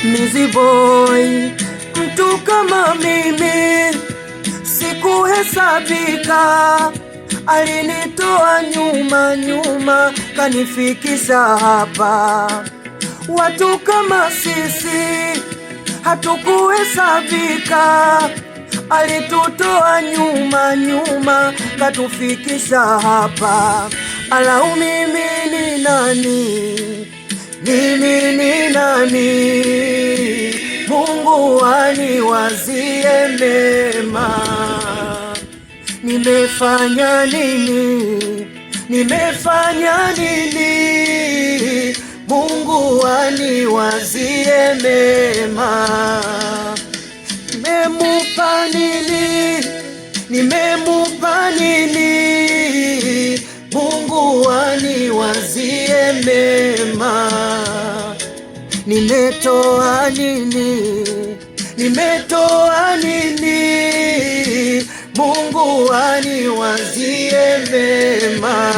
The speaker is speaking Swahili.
Mizi boy, mtu kama mimi sikuhesabika, alinitoa nyuma kanifikisha hapa. Watu kama sisi hatukuhesabika, alitutoa nyuma katufikisha hapa. Alau mimi ni nani? Mimi ni nani? Mungu aniwazie mema. Nimefanya nini? Nimefanya nini? Mungu aniwazie mema. Nimemupa nini? Nimemupa nini? Mungu aniwazie mema. Nimetoa nini? Nimetoa nini? Mungu aniwazie mema.